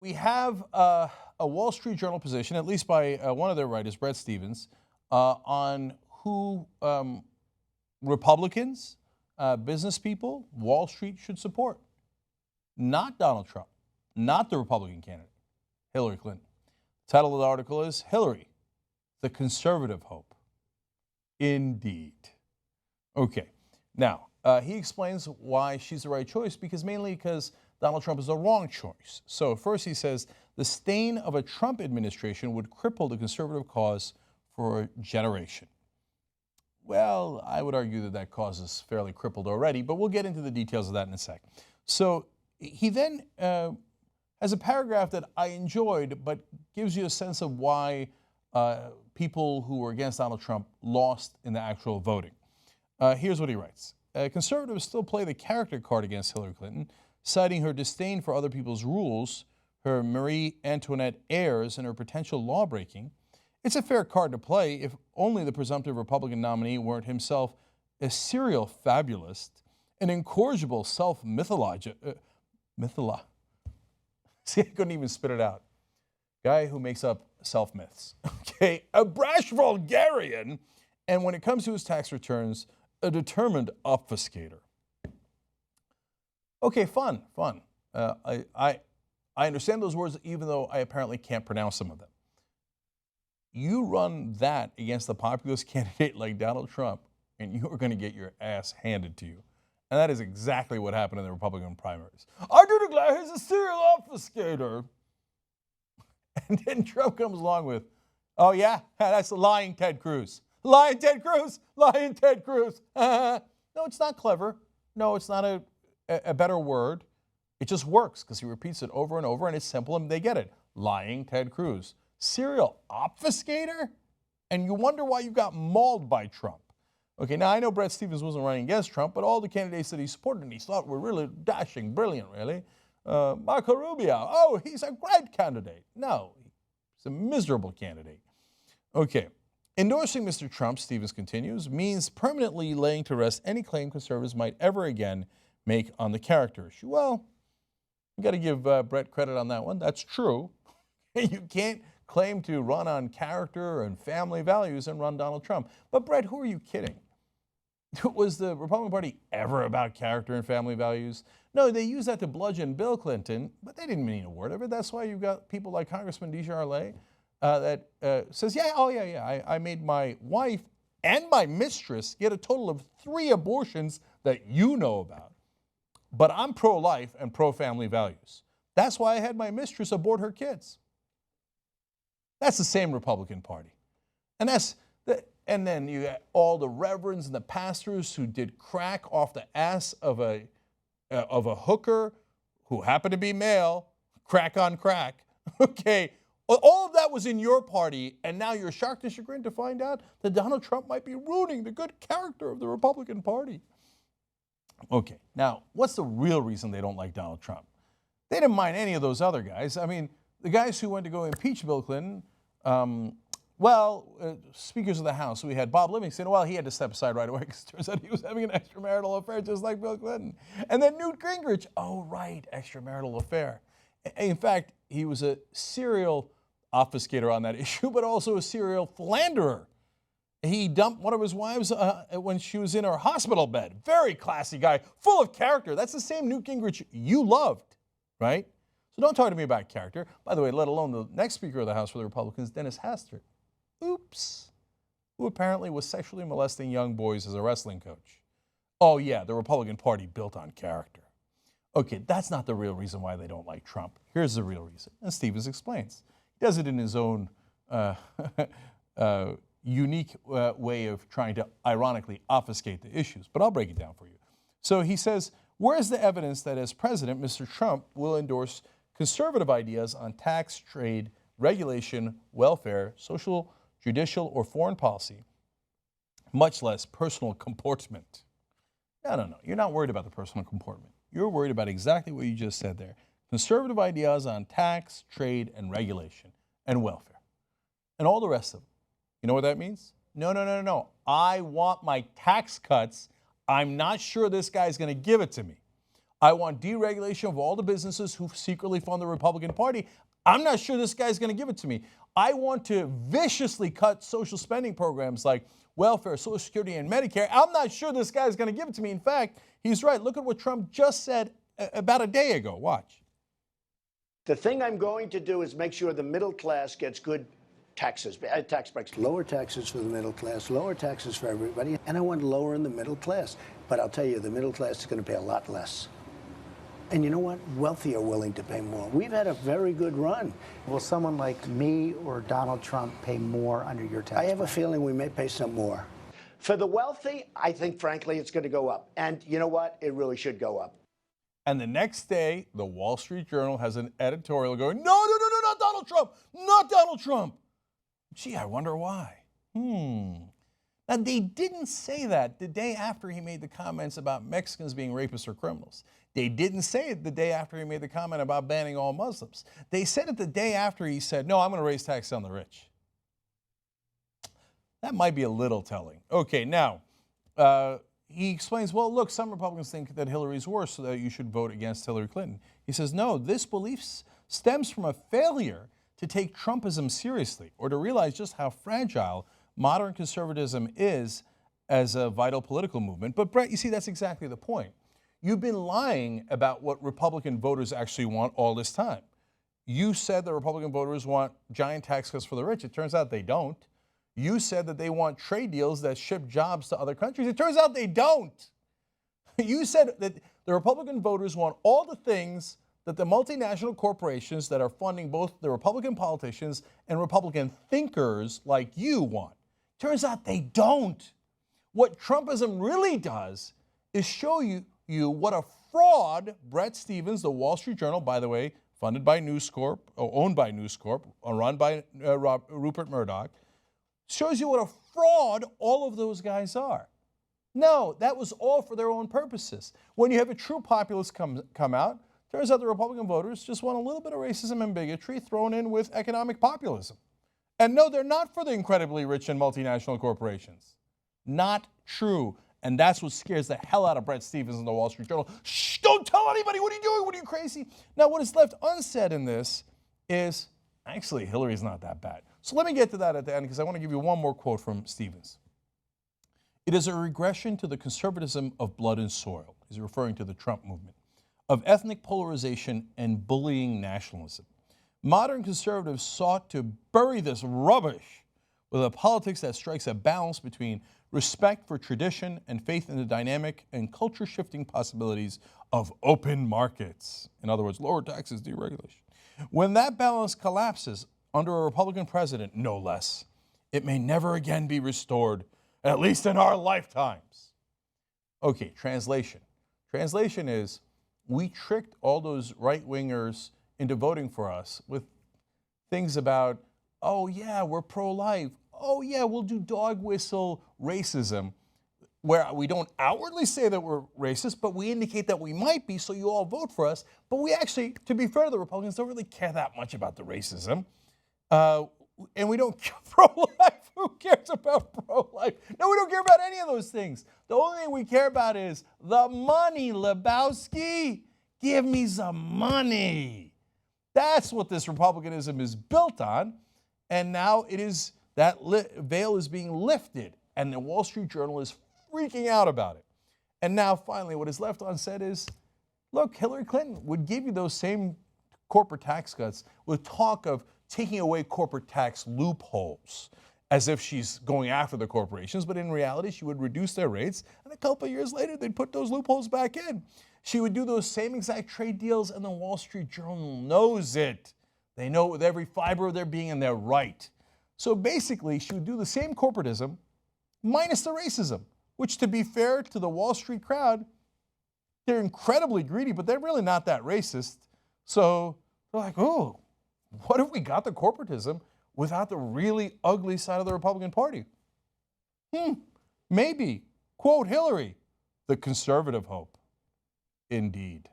We have a Wall Street Journal position, at least by one of their writers, Bret Stephens, on who Republicans, business people, Wall Street should support. Not Donald Trump, not the Republican candidate, Hillary Clinton. The title of the article is Hillary, the Conservative Hope. Indeed. Okay. Now, he explains why she's the right choice, mainly because Donald Trump is the wrong choice. So first he says, the stain of a Trump administration would cripple the conservative cause for a generation. Well, I would argue that that cause is fairly crippled already, but we'll get into the details of that in a sec. So he then has a paragraph that I enjoyed, but gives you a sense of why people who were against Donald Trump lost in the actual voting. Here's what he writes. Conservatives still play the character card against Hillary Clinton, citing her disdain for other people's rules, her Marie Antoinette airs, and her potential lawbreaking. It's a fair card to play if only the presumptive Republican nominee weren't himself a serial fabulist, an incorrigible self-mythologizer. See, I couldn't even spit it out. Guy who makes up self-myths. Okay, a brash vulgarian, and when it comes to his tax returns, a determined obfuscator. Okay, fun. I understand those words, even though I apparently can't pronounce some of them. You run that against a populist candidate like Donald Trump, and you are going to get your ass handed to you. And that is exactly what happened in the Republican primaries. I do declare he's a serial obfuscator. And then Trump comes along with, oh yeah, that's the lying Ted Cruz. Lying Ted Cruz, lying Ted Cruz. No, it's not clever. No, it's not a better word. It just works because he repeats it over and over, and it's simple and they get it. Lying Ted Cruz. Serial obfuscator? And you wonder why you got mauled by Trump. Okay, now I know Bret Stephens wasn't running against Trump, but all the candidates that he supported and he thought were really dashing, brilliant, really. Marco Rubio, oh, he's a great candidate. No, he's a miserable candidate. Okay, endorsing Mr. Trump, Stephens continues, means permanently laying to rest any claim conservatives might ever again make on the character issue. Well, you got to give Bret credit on that one. That's true. You can't claim to run on character and family values and run Donald Trump. But Bret, who are you kidding? Was the Republican Party ever about character and family values? No, they used that to bludgeon Bill Clinton, but they didn't mean a word of it. That's why you've got people like Congressman DeJarlais that says, I made my wife and my mistress get a total of 3 abortions that you know about. But I'm pro-life and pro-family values. That's why I had my mistress abort her kids. That's the same Republican Party. And then you got all the reverends and the pastors who did crack off the ass of a hooker who happened to be male, crack on crack. Okay, all of that was in your party, and now you're shocked and chagrined to find out that Donald Trump might be ruining the good character of the Republican Party. Okay, now, what's the real reason they don't like Donald Trump? They didn't mind any of those other guys. I mean, the guys who went to go impeach Bill Clinton, speakers of the House, we had Bob Livingston. Well, he had to step aside right away because it turns out he was having an extramarital affair just like Bill Clinton. And then Newt Gingrich, oh, right, extramarital affair. In fact, he was a serial obfuscator on that issue, but also a serial philanderer. He dumped one of his wives when she was in her hospital bed. Very classy guy, full of character. That's the same Newt Gingrich you loved, right? So don't talk to me about character. By the way, let alone the next Speaker of the House for the Republicans, Dennis Hastert. Oops. Who apparently was sexually molesting young boys as a wrestling coach. Oh yeah, the Republican Party built on character. Okay, that's not the real reason why they don't like Trump. Here's the real reason, and Stephens explains. He does it in his own unique way of trying to ironically obfuscate the issues, but I'll break it down for you. So he says, where's the evidence that as president, Mr. Trump will endorse conservative ideas on tax, trade, regulation, welfare, social, judicial, or foreign policy, much less personal comportment? No. You're not worried about the personal comportment. You're worried about exactly what you just said there. Conservative ideas on tax, trade, and regulation, and welfare, and all the rest of them. You know what that means? No. I want my tax cuts. I'm not sure this guy's going to give it to me. I want deregulation of all the businesses who secretly fund the Republican Party. I'm not sure this guy's going to give it to me. I want to viciously cut social spending programs like welfare, Social Security, and Medicare. I'm not sure this guy's going to give it to me. In fact, he's right. Look at what Trump just said about a day ago. Watch. The thing I'm going to do is make sure the middle class gets good tax breaks. Lower taxes for the middle class, lower taxes for everybody, and I want to lower in the middle class. But I'll tell you, the middle class is going to pay a lot less. And you know what? Wealthy are willing to pay more. We've had a very good run. Will someone like me or Donald Trump pay more under your tax? I have a feeling we may pay some more. For the wealthy, I think, frankly, it's going to go up. And you know what? It really should go up. And the next day, the Wall Street Journal has an editorial going, no, not Donald Trump, not Donald Trump. Gee, I wonder why. Now, they didn't say that the day after he made the comments about Mexicans being rapists or criminals. They didn't say it the day after he made the comment about banning all Muslims. They said it the day after he said, no, I'm going to raise taxes on the rich. That might be a little telling. Okay, now, he explains, well, look, some Republicans think that Hillary's worse, so that you should vote against Hillary Clinton. He says, no, this belief stems from a failure to take Trumpism seriously or to realize just how fragile modern conservatism is as a vital political movement. But Brett, you see, that's exactly the point. You've been lying about what Republican voters actually want all this time. You said that Republican voters want giant tax cuts for the rich. It turns out they don't. You said that they want trade deals that ship jobs to other countries. It turns out they don't. You said that the Republican voters want all the things that the multinational corporations that are funding both the Republican politicians and Republican thinkers like you want. Turns out they don't. What Trumpism really does is show you what a fraud Bret Stephens, the Wall Street Journal, by the way, funded by News Corp, or owned by News Corp, or run by Rupert Murdoch, shows you what a fraud all of those guys are. No, that was all for their own purposes. When you have a true populist come out, turns out the Republican voters just want a little bit of racism and bigotry thrown in with economic populism. And no, they're not for the incredibly rich and multinational corporations. Not true. And that's what scares the hell out of Bret Stephens in the Wall Street Journal. Shh, don't tell anybody. What are you doing? What are you, crazy? Now, what is left unsaid in this is, actually, Hillary's not that bad. So let me get to that at the end, because I want to give you one more quote from Stephens. It is a regression to the conservatism of blood and soil. He's referring to the Trump movement, of ethnic polarization and bullying nationalism. Modern conservatives sought to bury this rubbish with a politics that strikes a balance between respect for tradition and faith in the dynamic and culture-shifting possibilities of open markets. In other words, lower taxes, deregulation. When that balance collapses under a Republican president, no less, it may never again be restored, at least in our lifetimes. Okay, translation. Translation is, we tricked all those right-wingers into voting for us with things about, oh yeah, we're pro-life. Oh yeah, we'll do dog whistle racism, where we don't outwardly say that we're racist, but we indicate that we might be, so you all vote for us. But we actually, to be fair to the Republicans, don't really care that much about the racism. And we don't pro-life. Who cares about pro-life? No, we don't care about any of those things. The only thing we care about is the money, Lebowski. Give me some money. That's what this Republicanism is built on. And now it is, that veil is being lifted. And the Wall Street Journal is freaking out about it. And now finally what is left unsaid is, look, Hillary Clinton would give you those same corporate tax cuts with talk of taking away corporate tax loopholes, as if she's going after the corporations, but in reality she would reduce their rates, and a couple of years later they'd put those loopholes back in. She would do those same exact trade deals, and the Wall Street Journal knows it. They know it with every fiber of their being, and they're right. So basically she would do the same corporatism minus the racism, which, to be fair to the Wall Street crowd, they're incredibly greedy, but they're really not that racist. So they're like, oh, what if we got the corporatism without the really ugly side of the Republican Party? Maybe. Quote Hillary, the conservative hope. Indeed.